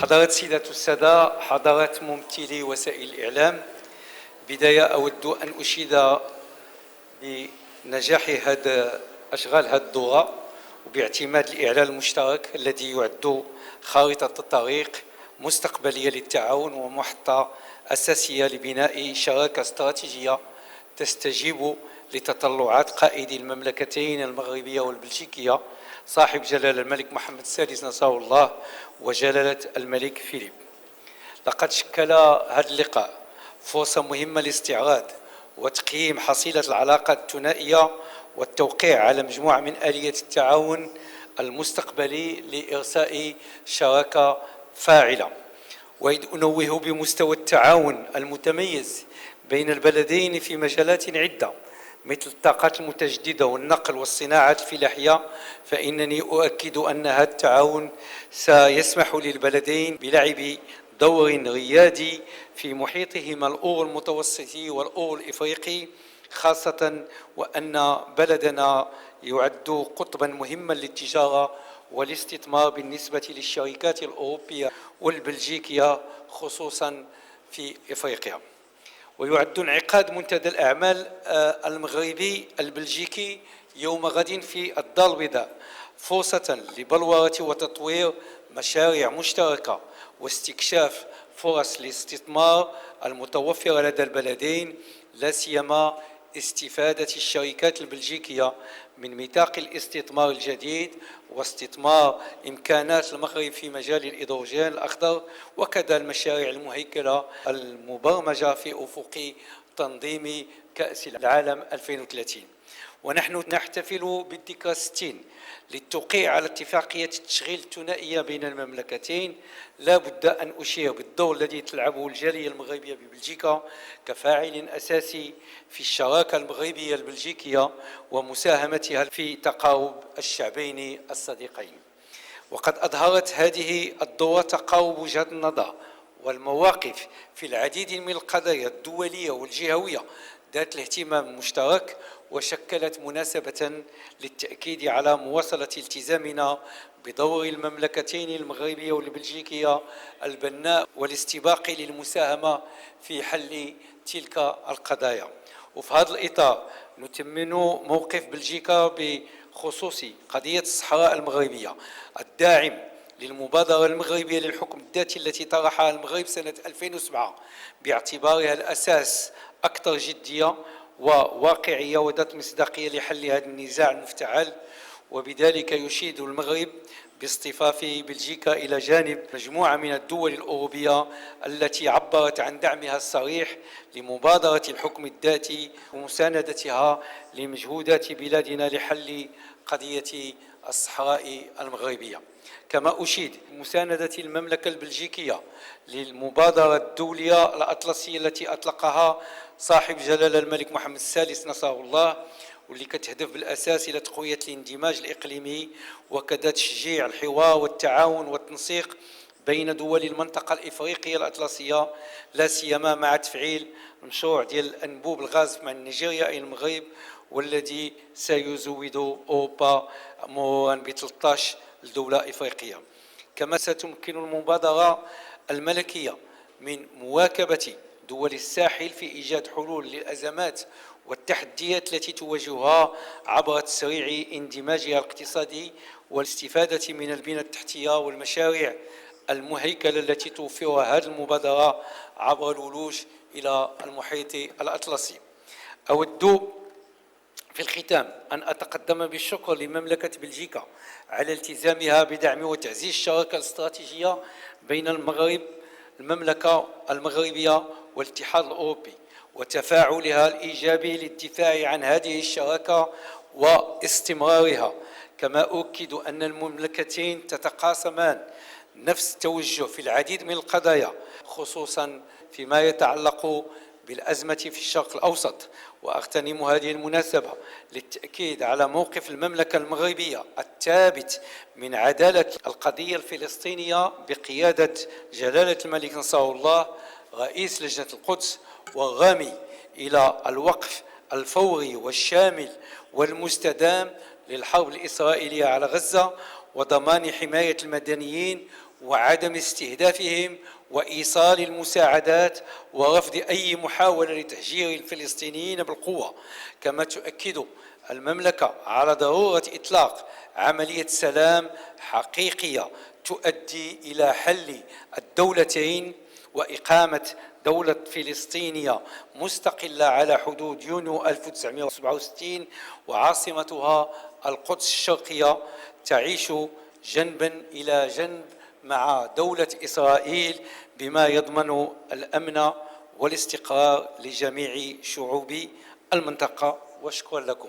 حضرات سيدة السادة، حضرات ممثلي وسائل الإعلام، بداية أود أن أشيد بنجاح أشغال هذه الدورة وباعتماد الإعلان المشترك الذي يعد خارطة الطريق مستقبلية للتعاون ومحطة أساسية لبناء شراكة استراتيجية تستجيب لتطلعات قائدي المملكتين المغربية والبلجيكية صاحب جلالة الملك محمد السادس نصره الله وجلالة الملك فيليب. لقد شكل هذا اللقاء فرصة مهمة لاستعراض وتقييم حصيلة العلاقات الثنائية والتوقيع على مجموعة من آليات التعاون المستقبلي لإرساء شراكة فاعلة. وإذ أنوه بمستوى التعاون المتميز بين البلدين في مجالات عدة مثل الطاقات المتجددة والنقل والصناعات الفلاحية، فإنني أؤكد أن هذا التعاون سيسمح للبلدين بلعب دور ريادي في محيطهما الأور المتوسطي والأور الإفريقي، خاصة وأن بلدنا يعد قطبا مهما للتجارة والاستثمار بالنسبة للشركات الأوروبية والبلجيكية خصوصا في إفريقيا. ويعد انعقاد منتدى الأعمال المغربي البلجيكي يوم غد في الدار البيضاء فرصة لبلورة وتطوير مشاريع مشتركة واستكشاف فرص الاستثمار المتوفرة لدى البلدين، لا سيما استفادة الشركات البلجيكية من ميثاق الاستثمار الجديد واستثمار إمكانات المغرب في مجال الهيدروجين الأخضر وكذا المشاريع المهيكلة المبرمجة في أفق تنظيم كأس العالم 2030. ونحن نحتفل بالذكرى 60 للتوقيع على اتفاقية التشغيل الثنائية بين المملكتين. لا بد أن أشير بالدور الذي تلعبه الجالية المغربية ببلجيكا كفاعل أساسي في الشراكة المغربية البلجيكية ومساهمتها في تقارب الشعبين الصديقين. وقد أظهرت هذه الدورة تقارب وجهات النظر والمواقف في العديد من القضايا الدولية والجهوية ذات الاهتمام المشترك، وشكلت مناسبة للتأكيد على مواصلة التزامنا بدور المملكتين المغربية والبلجيكية البناء والاستباق للمساهمة في حل تلك القضايا. وفي هذا الإطار نثمن موقف بلجيكا بخصوص قضية الصحراء المغربية الداعم للمبادرة المغربية للحكم الذاتي التي طرحها المغرب سنة 2007 باعتبارها الأساس أكثر جدية وواقعية وذات مصداقية لحل هذا النزاع المفتعل. وبذلك يشيد المغرب باصطفاف بلجيكا إلى جانب مجموعة من الدول الأوروبية التي عبرت عن دعمها الصريح لمبادرة الحكم الذاتي ومساندتها لمجهودات بلادنا لحل قضية الصحراء المغربية. كما أشيد مساندة المملكة البلجيكية للمبادرة الدولية الأطلسية التي أطلقها صاحب جلالة الملك محمد السادس نصره الله، واللي كتهدف بالأساس إلى تقوية الاندماج الإقليمي وكذا تشجيع الحوار والتعاون والتنسيق بين دول المنطقة الإفريقية الأطلسية، لا سيما مع تفعيل المشروع ديال أنبوب الغاز مع نيجيريا أي المغرب، والذي سيزود أوروبا مرورا ب 13 دولة إفريقية. كما ستمكن المبادرة الملكية من مواكبة دول الساحل في إيجاد حلول للأزمات والتحديات التي تواجهها عبر تسريع اندماجها الاقتصادي والاستفادة من البنى التحتية والمشاريع المهيكلة التي توفرها هذه المبادرة عبر الولوج إلى المحيط الأطلسي. أود في الختام أن أتقدم بالشكر لمملكة بلجيكا على التزامها بدعم وتعزيز الشراكة الاستراتيجية بين المملكة المغربية والاتحاد الأوروبي وتفاعلها الإيجابي للدفاع عن هذه الشراكة واستمرارها. كما أؤكد أن المملكتين تتقاسمان نفس التوجه في العديد من القضايا خصوصا فيما يتعلق بالأزمة في الشرق الأوسط. وأغتنم هذه المناسبة للتأكيد على موقف المملكة المغربية الثابت من عدالة القضية الفلسطينية بقيادة جلالة الملك نصره الله رئيس لجنة القدس، والرامي إلى الوقف الفوري والشامل والمستدام للحرب الإسرائيلية على غزة وضمان حماية المدنيين وعدم استهدافهم وإيصال المساعدات ورفض أي محاولة لتهجير الفلسطينيين بالقوة. كما تؤكد المملكة على ضرورة إطلاق عملية سلام حقيقية تؤدي إلى حل الدولتين وإقامة دولة فلسطينية مستقلة على حدود يونيو 1967 وعاصمتها القدس الشرقية تعيش جنبا إلى جنب مع دولة إسرائيل بما يضمن الأمن والاستقرار لجميع شعوب المنطقة. وشكرا لكم.